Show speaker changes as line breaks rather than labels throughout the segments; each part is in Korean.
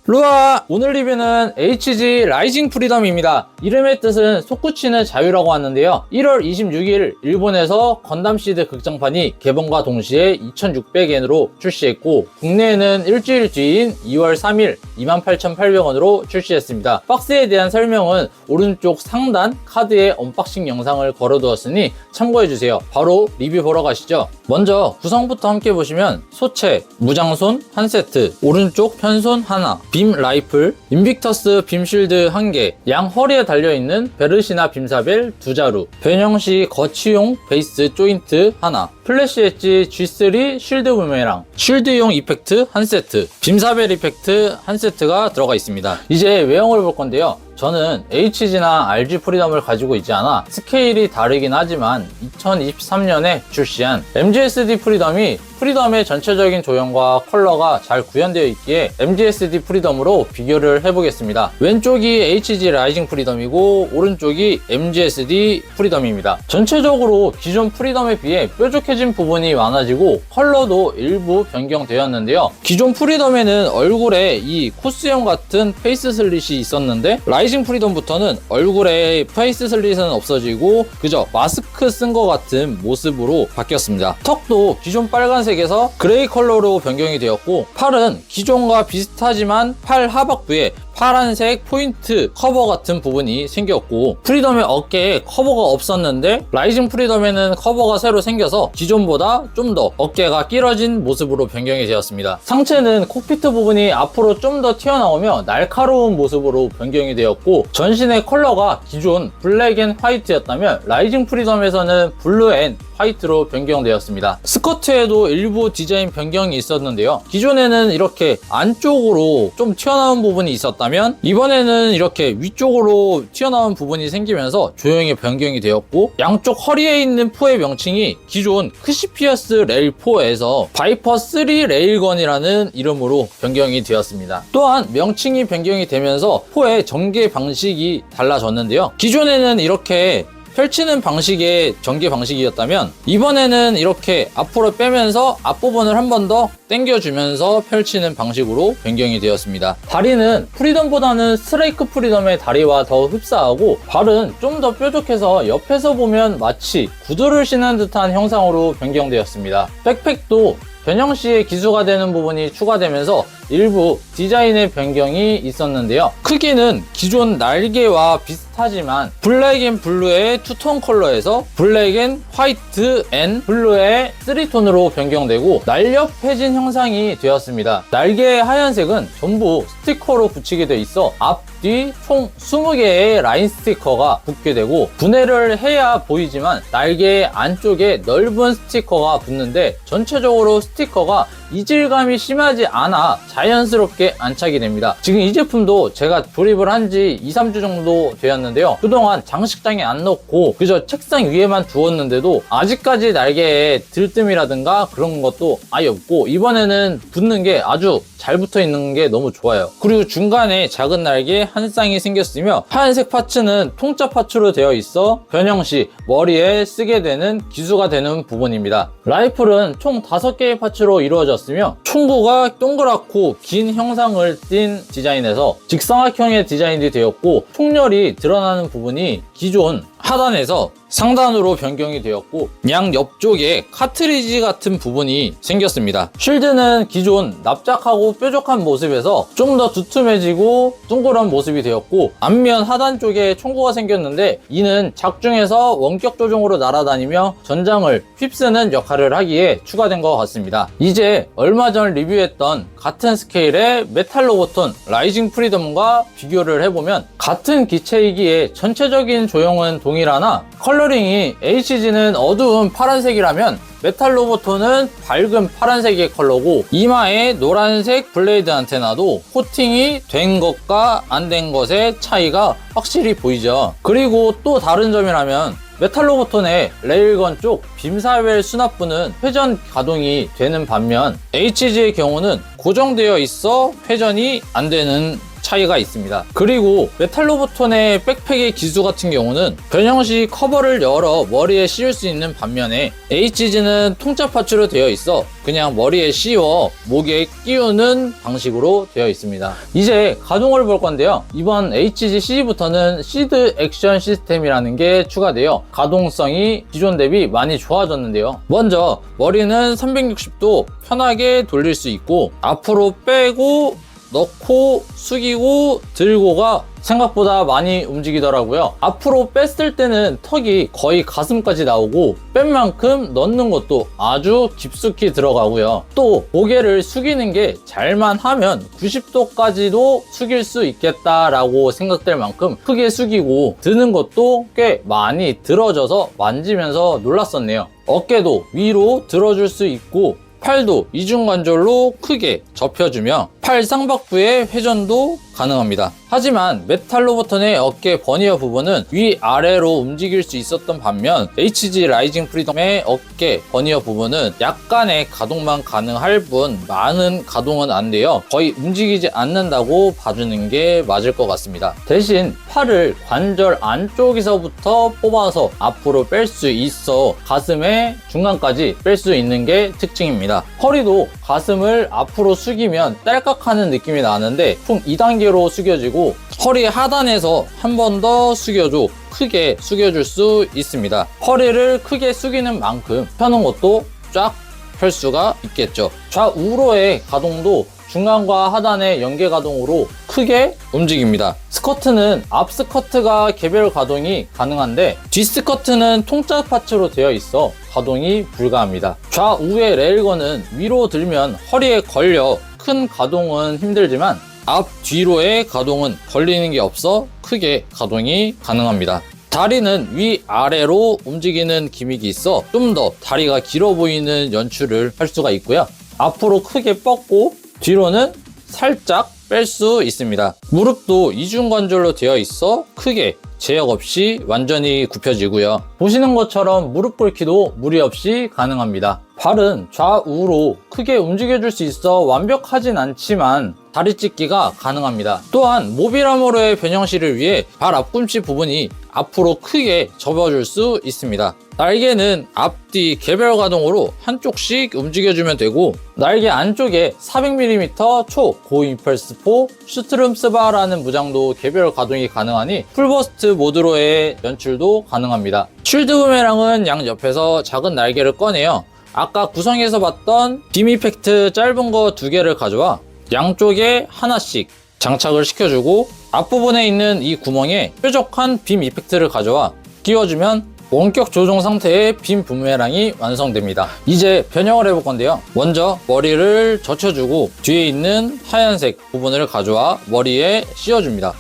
루아! 오늘 리뷰는 HG 라이징 프리덤입니다. 이름의 뜻은 솟구치는 자유라고 하는데요. 1월 26일 일본에서 건담 시드 극장판이 개봉과 동시에 2,600엔으로 출시했고 국내에는 일주일 뒤인 2월 3일 28,800원으로 출시했습니다. 박스에 대한 설명은 오른쪽 상단 카드에 언박싱 영상을 걸어두었으니 참고해주세요. 바로 리뷰 보러 가시죠. 먼저 구성부터 함께 보시면 소체, 무장손 1세트, 오른쪽 편손 하나, 빔 라이플, 인빅터스 빔 쉴드 1개, 양 허리에 달려있는 베르시나 빔사벨 2자루, 변형시 거치용 베이스 조인트 하나, 플래시 엣지 G3 쉴드 부메랑, 쉴드용 이펙트 1세트, 빔사벨 이펙트 1세트가 들어가 있습니다. 이제 외형을 볼 건데요. 저는 HG나 RG 프리덤을 가지고 있지 않아 스케일이 다르긴 하지만 2023년에 출시한 MGSD 프리덤이 프리덤의 전체적인 조형과 컬러가 잘 구현되어 있기에 MGSD 프리덤으로 비교를 해보겠습니다. 왼쪽이 HG 라이징 프리덤이고 오른쪽이 MGSD 프리덤입니다. 전체적으로 기존 프리덤에 비해 뾰족해진 부분이 많아지고 컬러도 일부 변경되었는데요. 기존 프리덤에는 얼굴에 이 코스형 같은 페이스 슬릿이 있었는데 라이징 프리덤부터는 얼굴에 페이스 슬릿은 없어지고 그저 마스크 쓴 것 같은 모습으로 바뀌었습니다. 턱도 기존 빨간색에서 그레이 컬러로 변경이 되었고 팔은 기존과 비슷하지만 팔 하박부에 파란색 포인트 커버 같은 부분이 생겼고 프리덤의 어깨에 커버가 없었는데 라이징 프리덤에는 커버가 새로 생겨서 기존보다 좀 더 어깨가 길어진 모습으로 변경이 되었습니다. 상체는 콕피트 부분이 앞으로 좀 더 튀어나오며 날카로운 모습으로 변경이 되었고 전신의 컬러가 기존 블랙 앤 화이트였다면 라이징 프리덤에서는 블루 앤 화이트로 변경되었습니다. 스커트에도 일부 디자인 변경이 있었는데요. 기존에는 이렇게 안쪽으로 좀 튀어나온 부분이 있었다면 이번에는 이렇게 위쪽으로 튀어나온 부분이 생기면서 조형이 변경이 되었고 양쪽 허리에 있는 포의 명칭이 기존 크시피어스 레일 4에서 바이퍼 3 레일건이라는 이름으로 변경이 되었습니다. 또한 명칭이 변경이 되면서 포의 전개 방식이 달라졌는데요. 기존에는 이렇게 펼치는 방식의 전개 방식이었다면 이번에는 이렇게 앞으로 빼면서 앞부분을 한 번 더 당겨주면서 펼치는 방식으로 변경이 되었습니다. 다리는 프리덤보다는 스트레이크 프리덤의 다리와 더 흡사하고 발은 좀 더 뾰족해서 옆에서 보면 마치 구두를 신은 듯한 형상으로 변경되었습니다. 백팩도 변형시에 기수가 되는 부분이 추가되면서 일부 디자인의 변경이 있었는데요. 크기는 기존 날개와 비슷하지만 블랙 앤 블루의 투톤 컬러에서 블랙 앤 화이트 앤 블루의 3톤으로 변경되고 날렵해진 형상이 되었습니다. 날개의 하얀색은 전부 스티커로 붙이게 돼 있어 앞, 뒤 총 20개의 라인 스티커가 붙게 되고 분해를 해야 보이지만 날개 안쪽에 넓은 스티커가 붙는데 전체적으로 스티커가 이질감이 심하지 않아 자연스럽게 안착이 됩니다. 지금 이 제품도 제가 조립을 한 지 2-3주 정도 되었는데요. 그동안 장식장에 안 넣고 그저 책상 위에만 두었는데도 아직까지 날개에 들뜸이라든가 그런 것도 아예 없고 이번에는 붙는 게 아주 잘 붙어 있는 게 너무 좋아요. 그리고 중간에 작은 날개 한 쌍이 생겼으며 하얀색 파츠는 통짜 파츠로 되어 있어 변형시 머리에 쓰게 되는 기수가 되는 부분입니다. 라이플은 총 5개의 파츠로 이루어졌으며 총구가 동그랗고 긴 형상을 띈 디자인에서 직사각형의 디자인이 되었고 총열이 드러나는 부분이 기존 하단에서 상단으로 변경이 되었고 양 옆쪽에 카트리지 같은 부분이 생겼습니다. 쉴드는 기존 납작하고 뾰족한 모습에서 좀 더 두툼해지고 둥그런 모습이 되었고 앞면 하단 쪽에 총구가 생겼는데 이는 작중에서 원격 조종으로 날아다니며 전장을 휩쓰는 역할을 하기에 추가된 것 같습니다. 이제 얼마 전 리뷰했던 같은 스케일의 메탈 로보톤 라이징 프리덤과 비교를 해보면 같은 기체이기에 전체적인 조형은 동일하나 컬러링이 HG는 어두운 파란색이라면 메탈 로보톤은 밝은 파란색의 컬러고 이마에 노란색 블레이드 안테나도 코팅이 된 것과 안 된 것의 차이가 확실히 보이죠. 그리고 또 다른 점이라면 메탈 로보톤의 레일건 쪽 빔사벨 수납부는 회전 가동이 되는 반면 HG의 경우는 고정되어 있어 회전이 안 되는 차이가 있습니다. 그리고 메탈로보톤의 백팩의 기수 같은 경우는 변형 시 커버를 열어 머리에 씌울 수 있는 반면에 HG는 통짜 파츠로 되어 있어 그냥 머리에 씌워 목에 끼우는 방식으로 되어 있습니다. 이제 가동을 볼 건데요. 이번 HG CG부터는 시드 액션 시스템이라는 게 추가되어 가동성이 기존 대비 많이 좋아졌는데요. 먼저 머리는 360도 편하게 돌릴 수 있고 앞으로 빼고 넣고 숙이고 들고가 생각보다 많이 움직이더라고요. 앞으로 뺐을 때는 턱이 거의 가슴까지 나오고 뺀 만큼 넣는 것도 아주 깊숙이 들어가고요. 또 고개를 숙이는 게 잘만 하면 90도까지도 숙일 수 있겠다라고 생각될 만큼 크게 숙이고 드는 것도 꽤 많이 들어져서 만지면서 놀랐었네요. 어깨도 위로 들어줄 수 있고 팔도 이중관절로 크게 접혀주며 팔 상박부의 회전도 가능합니다. 하지만 메탈로보톤의 어깨 버니어 부분은 위아래로 움직일 수 있었던 반면 HG 라이징 프리덤의 어깨 버니어 부분은 약간의 가동만 가능할 뿐 많은 가동은 안 돼요. 거의 움직이지 않는다고 봐주는 게 맞을 것 같습니다. 대신 팔을 관절 안쪽에서부터 뽑아서 앞으로 뺄 수 있어 가슴의 중간까지 뺄 수 있는 게 특징입니다. 허리도 가슴을 앞으로 숙이면 딸깍하는 느낌이 나는데 총 2단계로 숙여지고 허리 하단에서 한 번 더 숙여줘 크게 숙여줄 수 있습니다. 허리를 크게 숙이는 만큼 펴는 것도 쫙 펼 수가 있겠죠. 좌우로의 가동도 중간과 하단의 연계 가동으로 크게 움직입니다. 스커트는 앞 스커트가 개별 가동이 가능한데 뒷 스커트는 통짜 파츠로 되어 있어 가동이 불가합니다. 좌우의 레일건은 위로 들면 허리에 걸려 큰 가동은 힘들지만 앞 뒤로의 가동은 걸리는 게 없어 크게 가동이 가능합니다. 다리는 위아래로 움직이는 기믹이 있어 좀 더 다리가 길어 보이는 연출을 할 수가 있고요. 앞으로 크게 뻗고 뒤로는 살짝 뺄 수 있습니다. 무릎도 이중관절로 되어 있어 크게 제약 없이 완전히 굽혀지고요. 보시는 것처럼 무릎 꿇기도 무리 없이 가능합니다. 발은 좌우로 크게 움직여줄 수 있어 완벽하진 않지만 다리 찢기가 가능합니다. 또한 모빌아머로의 변형시를 위해 발 앞꿈치 부분이 앞으로 크게 접어줄 수 있습니다. 날개는 앞뒤 개별 가동으로 한쪽씩 움직여주면 되고 날개 안쪽에 400mm 초 고임펄스4 슈트룸스바라는 무장도 개별 가동이 가능하니 풀버스트 모드로의 연출도 가능합니다. 쉴드 부메랑은 양옆에서 작은 날개를 꺼내요. 아까 구성에서 봤던 빔 이펙트 짧은 거 2개를 가져와 양쪽에 하나씩 장착을 시켜주고 앞부분에 있는 이 구멍에 뾰족한 빔 이펙트를 가져와 끼워주면 원격 조종 상태의 빔 부메랑이 완성됩니다. 이제 변형을 해볼 건데요. 먼저 머리를 젖혀주고 뒤에 있는 하얀색 부분을 가져와 머리에 씌워줍니다.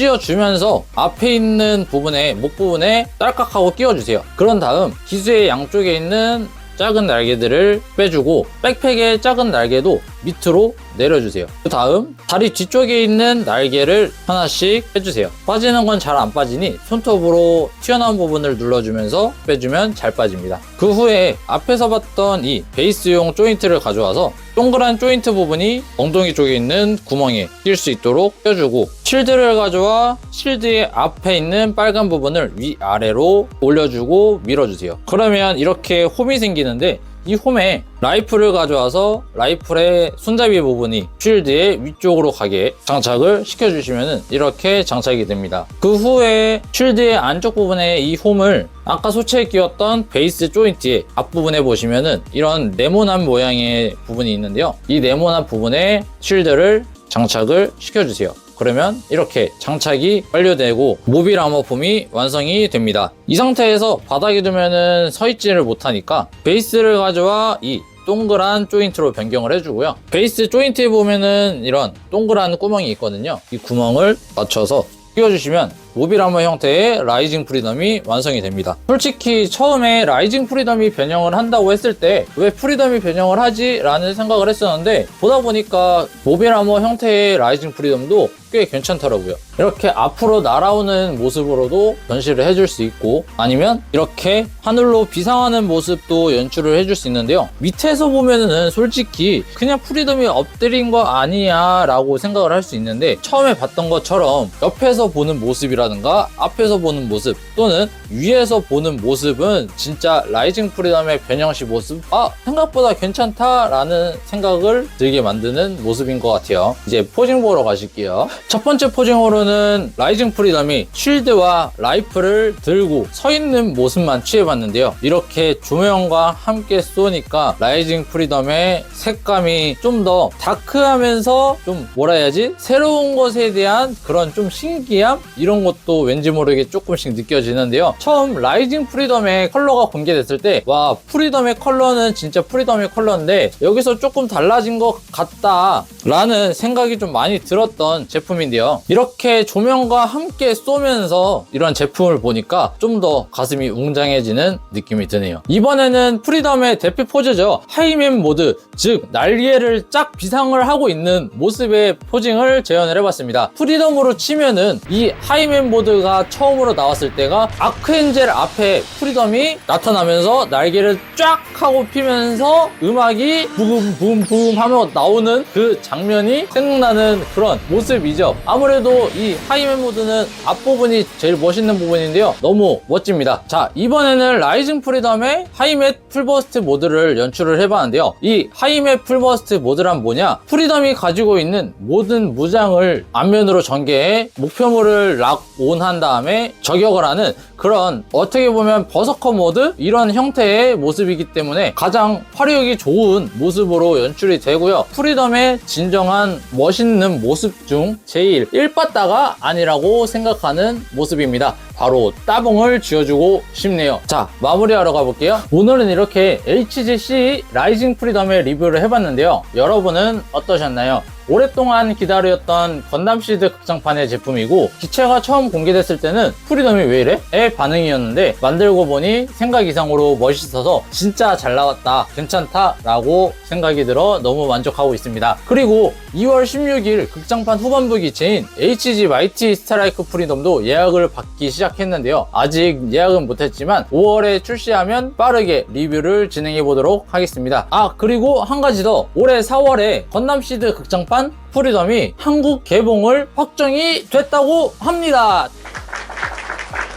씌워주면서 앞에 있는 부분에 목 부분에 딸깍하고 끼워주세요. 그런 다음 기수의 양쪽에 있는 작은 날개들을 빼주고 백팩의 작은 날개도 밑으로 내려주세요. 그 다음 다리 뒤쪽에 있는 날개를 하나씩 빼주세요. 빠지는 건 잘 안 빠지니 손톱으로 튀어나온 부분을 눌러주면서 빼주면 잘 빠집니다. 그 후에 앞에서 봤던 이 베이스용 조인트를 가져와서 동그란 조인트 부분이 엉덩이 쪽에 있는 구멍에 낄 수 있도록 껴주고 실드를 가져와 실드의 앞에 있는 빨간 부분을 위아래로 올려주고 밀어주세요. 그러면 이렇게 홈이 생기는데 이 홈에 라이플을 가져와서 라이플의 손잡이 부분이 쉴드의 위쪽으로 가게 장착을 시켜주시면 이렇게 장착이 됩니다. 그 후에 쉴드의 안쪽 부분에 이 홈을 아까 소체에 끼웠던 베이스 조인트의 앞부분에 보시면은 이런 네모난 모양의 부분이 있는데요. 이 네모난 부분에 쉴드를 장착을 시켜주세요. 그러면 이렇게 장착이 완료되고 모빌 아머폼이 완성이 됩니다. 이 상태에서 바닥에 두면은 서 있지를 못하니까 베이스를 가져와 이 동그란 조인트로 변경을 해주고요. 베이스 조인트에 보면은 이런 동그란 구멍이 있거든요. 이 구멍을 맞춰서 끼워주시면 모빌 아머 형태의 라이징 프리덤이 완성이 됩니다. 솔직히 처음에 라이징 프리덤이 변형을 한다고 했을 때 왜 프리덤이 변형을 하지? 라는 생각을 했었는데 보다 보니까 모빌 아머 형태의 라이징 프리덤도 꽤 괜찮더라고요. 이렇게 앞으로 날아오는 모습으로도 전시를 해줄 수 있고, 아니면 이렇게 하늘로 비상하는 모습도 연출을 해줄 수 있는데요. 밑에서 보면은 솔직히 그냥 프리덤이 엎드린 거 아니야 라고 생각을 할 수 있는데, 처음에 봤던 것처럼 옆에서 보는 모습이라든가 앞에서 보는 모습 또는 위에서 보는 모습은 진짜 라이징 프리덤의 변형식 모습, 생각보다 괜찮다 라는 생각을 들게 만드는 모습인 것 같아요. 이제 포징 보러 가실게요. 첫 번째 포징으로는 라이징 프리덤이 쉴드와 라이플을 들고 서 있는 모습만 취해봤는데요. 이렇게 조명과 함께 쏘니까 라이징 프리덤의 색감이 좀 더 다크하면서 좀 뭐라 해야지, 새로운 것에 대한 그런 좀 신기함, 이런 것도 왠지 모르게 조금씩 느껴지는데요. 처음 라이징 프리덤의 컬러가 공개됐을 때, 와, 프리덤의 컬러는 진짜 프리덤의 컬러인데 여기서 조금 달라진 것 같다 라는 생각이 좀 많이 들었던 제품인데요. 이렇게 조명과 함께 쏘면서 이런 제품을 보니까 좀 더 가슴이 웅장해지는 느낌이 드네요. 이번에는 프리덤의 대표 포즈죠. 하이맨 모드, 즉 날개를 쫙 비상을 하고 있는 모습의 포징을 재현을 해봤습니다. 프리덤으로 치면은 이 하이맨 모드가 처음으로 나왔을 때가 아크엔젤 앞에 프리덤이 나타나면서 날개를 쫙 하고 피면서 음악이 부금 하며 나오는 그 장면이 생각나는 그런 모습이죠. 아무래도 이 하이맨 모드는 앞부분이 제일 멋있는 부분인데요. 너무 멋집니다. 자, 이번에는 라이징 프리덤의 하이맷 풀버스트 모드를 연출을 해봤는데요. 이 하이맷 풀버스트 모드란 뭐냐? 프리덤이 가지고 있는 모든 무장을 앞면으로 전개해 목표물을 락온한 다음에 저격을 하는 그런, 어떻게 보면 버서커 모드? 이런 형태의 모습이기 때문에 가장 화력이 좋은 모습으로 연출이 되고요. 프리덤의 진정한 멋있는 모습 중 제일 1빠따가 아니라고 생각하는 모습입니다. 바로 따봉을 쥐어주고 싶네요. 자, 마무리하러 가볼게요. 오늘은 이렇게 HGC 라이징 프리덤의 리뷰를 해봤는데요. 여러분은 어떠셨나요? 오랫동안 기다렸던 건담 시드 극장판의 제품이고, 기체가 처음 공개됐을 때는 프리덤이 왜 이래? 의 반응이었는데, 만들고 보니 생각 이상으로 멋있어서 진짜 잘 나왔다, 괜찮다 라고 생각이 들어 너무 만족하고 있습니다. 그리고 2월 16일 극장판 후반부 기체인 HG 마이티 스트라이크 프리덤도 예약을 받기 시작했는데요. 아직 예약은 못했지만 5월에 출시하면 빠르게 리뷰를 진행해 보도록 하겠습니다. 그리고 한 가지 더, 올해 4월에 건담 시드 극장판 프리덤이 한국 개봉을 확정이 됐다고 합니다.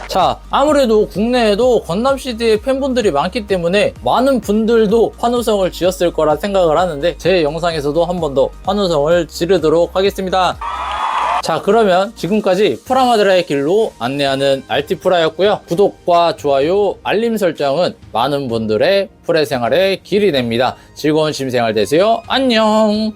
자, 아무래도 국내에도 건담 시드의 팬분들이 많기 때문에 많은 분들도 환호성을 지었을 거라 생각을 하는데, 제 영상에서도 한 번 더 환호성을 지르도록 하겠습니다. 자, 그러면 지금까지 프라마드라의 길로 안내하는 알티프라였고요. 구독과 좋아요, 알림 설정은 많은 분들의 프레 생활의 길이 됩니다. 즐거운 취미생활 되세요. 안녕.